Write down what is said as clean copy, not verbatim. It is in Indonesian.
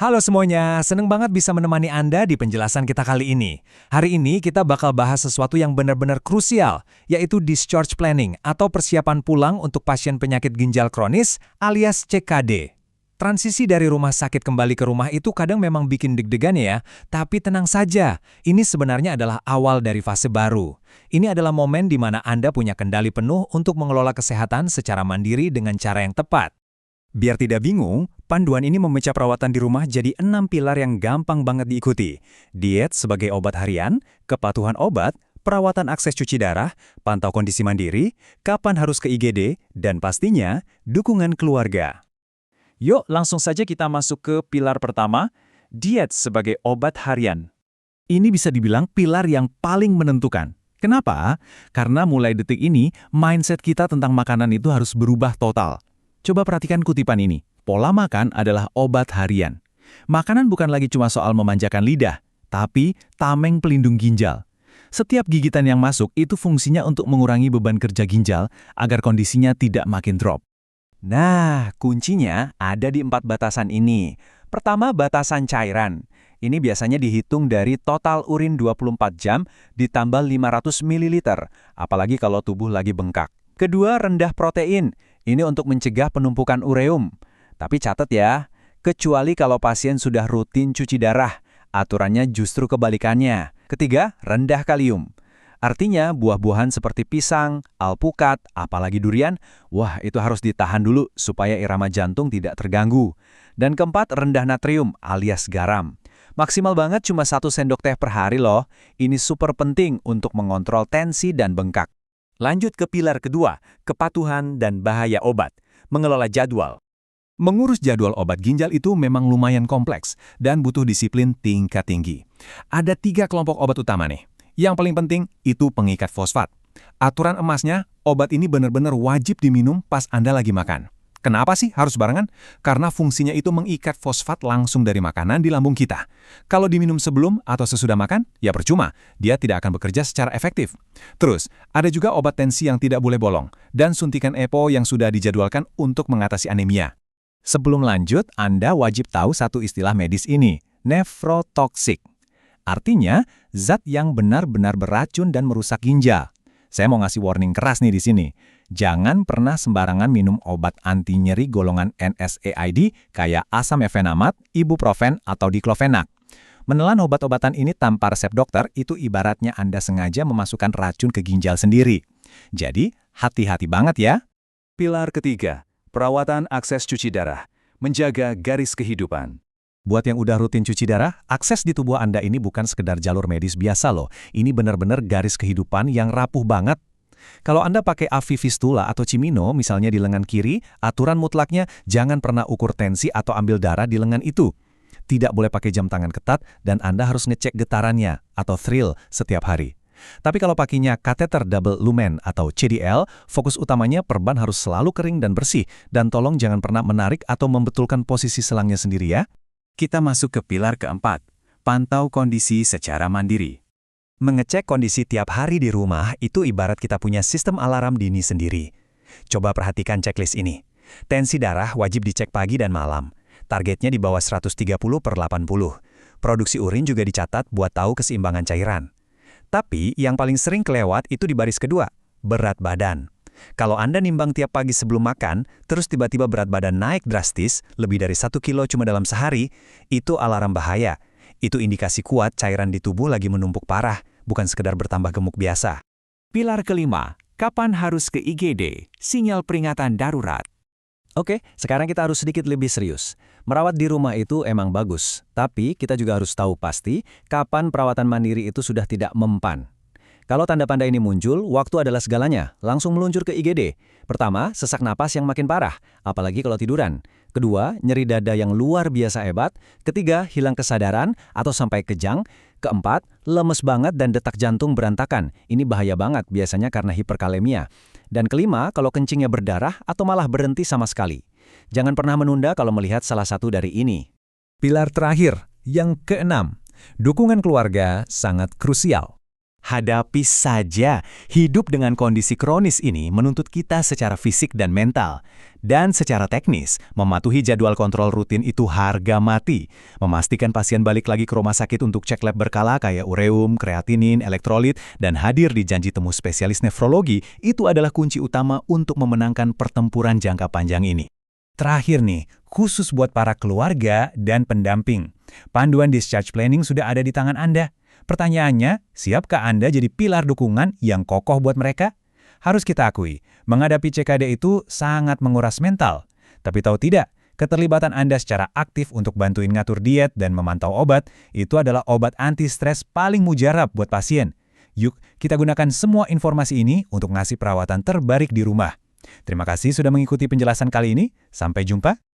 Halo semuanya, seneng banget bisa menemani Anda di penjelasan kita kali ini. Hari ini kita bakal bahas sesuatu yang benar-benar krusial, yaitu discharge planning atau persiapan pulang untuk pasien penyakit ginjal kronis alias CKD. Transisi dari rumah sakit kembali ke rumah itu kadang memang bikin deg-degan ya, tapi tenang saja, ini sebenarnya adalah awal dari fase baru. Ini adalah momen di mana Anda punya kendali penuh untuk mengelola kesehatan secara mandiri dengan cara yang tepat. Biar tidak bingung, panduan ini memecah perawatan di rumah jadi 6 pilar yang gampang banget diikuti. Diet sebagai obat harian, kepatuhan obat, perawatan akses cuci darah, pantau kondisi mandiri, kapan harus ke IGD, dan pastinya dukungan keluarga. Yuk langsung saja kita masuk ke pilar pertama, diet sebagai obat harian. Ini bisa dibilang pilar yang paling menentukan. Kenapa? Karena mulai detik ini, mindset kita tentang makanan itu harus berubah total. Coba perhatikan kutipan ini. Pola makan adalah obat harian. Makanan bukan lagi cuma soal memanjakan lidah, tapi tameng pelindung ginjal. Setiap gigitan yang masuk itu fungsinya untuk mengurangi beban kerja ginjal agar kondisinya tidak makin drop. Nah, kuncinya ada di 4 batasan ini. Pertama, batasan cairan. Ini biasanya dihitung dari total urin 24 jam ditambah 500 ml, apalagi kalau tubuh lagi bengkak. Kedua, rendah protein. Ini untuk mencegah penumpukan ureum. Tapi catat ya, kecuali kalau pasien sudah rutin cuci darah. Aturannya justru kebalikannya. Ketiga, rendah kalium. Artinya buah-buahan seperti pisang, alpukat, apalagi durian, wah itu harus ditahan dulu supaya irama jantung tidak terganggu. Dan keempat, rendah natrium alias garam. Maksimal banget cuma 1 sendok teh per hari loh. Ini super penting untuk mengontrol tensi dan bengkak. Lanjut ke pilar kedua, kepatuhan dan bahaya obat, mengelola jadwal. Mengurus jadwal obat ginjal itu memang lumayan kompleks dan butuh disiplin tingkat tinggi. Ada 3 kelompok obat utama nih. Yang paling penting itu pengikat fosfat. Aturan emasnya, obat ini benar-benar wajib diminum pas Anda lagi makan. Kenapa sih harus barengan? Karena fungsinya itu mengikat fosfat langsung dari makanan di lambung kita. Kalau diminum sebelum atau sesudah makan, ya percuma, dia tidak akan bekerja secara efektif. Terus, ada juga obat tensi yang tidak boleh bolong, dan suntikan EPO yang sudah dijadwalkan untuk mengatasi anemia. Sebelum lanjut, Anda wajib tahu satu istilah medis ini, nefrotoksik. Artinya, zat yang benar-benar beracun dan merusak ginjal. Saya mau ngasih warning keras nih di sini. Jangan pernah sembarangan minum obat anti nyeri golongan NSAID kayak asam efenamat, ibuprofen, atau diklofenak. Menelan obat-obatan ini tanpa resep dokter itu ibaratnya Anda sengaja memasukkan racun ke ginjal sendiri. Jadi, hati-hati banget ya. Pilar ketiga, perawatan akses cuci darah, menjaga garis kehidupan. Buat yang udah rutin cuci darah, akses di tubuh Anda ini bukan sekedar jalur medis biasa loh. Ini benar-benar garis kehidupan yang rapuh banget. Kalau Anda pakai AV fistula atau Cimino, misalnya di lengan kiri, aturan mutlaknya jangan pernah ukur tensi atau ambil darah di lengan itu. Tidak boleh pakai jam tangan ketat dan Anda harus ngecek getarannya atau thrill setiap hari. Tapi kalau pakainya kateter double lumen atau CDL, fokus utamanya perban harus selalu kering dan bersih dan tolong jangan pernah menarik atau membetulkan posisi selangnya sendiri ya. Kita masuk ke pilar keempat, pantau kondisi secara mandiri. Mengecek kondisi tiap hari di rumah itu ibarat kita punya sistem alarm dini sendiri. Coba perhatikan checklist ini. Tensi darah wajib dicek pagi dan malam. Targetnya di bawah 130/80. Produksi urin juga dicatat buat tahu keseimbangan cairan. Tapi yang paling sering kelewat itu di baris kedua, berat badan. Kalau Anda nimbang tiap pagi sebelum makan, terus tiba-tiba berat badan naik drastis, lebih dari 1 kilo cuma dalam sehari, itu alarm bahaya. Itu indikasi kuat cairan di tubuh lagi menumpuk parah, bukan sekedar bertambah gemuk biasa. Pilar kelima, kapan harus ke IGD? Sinyal peringatan darurat. Oke, sekarang kita harus sedikit lebih serius. Merawat di rumah itu emang bagus, tapi kita juga harus tahu pasti kapan perawatan mandiri itu sudah tidak mempan. Kalau tanda-tanda ini muncul, waktu adalah segalanya. Langsung meluncur ke IGD. Pertama, sesak napas yang makin parah, apalagi kalau tiduran. Kedua, nyeri dada yang luar biasa hebat. Ketiga, hilang kesadaran atau sampai kejang. Keempat, lemes banget dan detak jantung berantakan. Ini bahaya banget, biasanya karena hiperkalemia. Dan kelima, kalau kencingnya berdarah atau malah berhenti sama sekali. Jangan pernah menunda kalau melihat salah satu dari ini. Pilar terakhir, yang keenam, dukungan keluarga sangat krusial. Hadapi saja. Hidup dengan kondisi kronis ini menuntut kita secara fisik dan mental. Dan secara teknis, mematuhi jadwal kontrol rutin itu harga mati. Memastikan pasien balik lagi ke rumah sakit untuk cek lab berkala kayak ureum, kreatinin, elektrolit, dan hadir di janji temu spesialis nefrologi itu adalah kunci utama untuk memenangkan pertempuran jangka panjang ini. Terakhir nih, khusus buat para keluarga dan pendamping. Panduan discharge planning sudah ada di tangan Anda. Pertanyaannya, siapkah Anda jadi pilar dukungan yang kokoh buat mereka? Harus kita akui, menghadapi CKD itu sangat menguras mental. Tapi tahu tidak, keterlibatan Anda secara aktif untuk bantuin ngatur diet dan memantau obat, itu adalah obat anti-stres paling mujarab buat pasien. Yuk, kita gunakan semua informasi ini untuk ngasih perawatan terbaik di rumah. Terima kasih sudah mengikuti penjelasan kali ini. Sampai jumpa.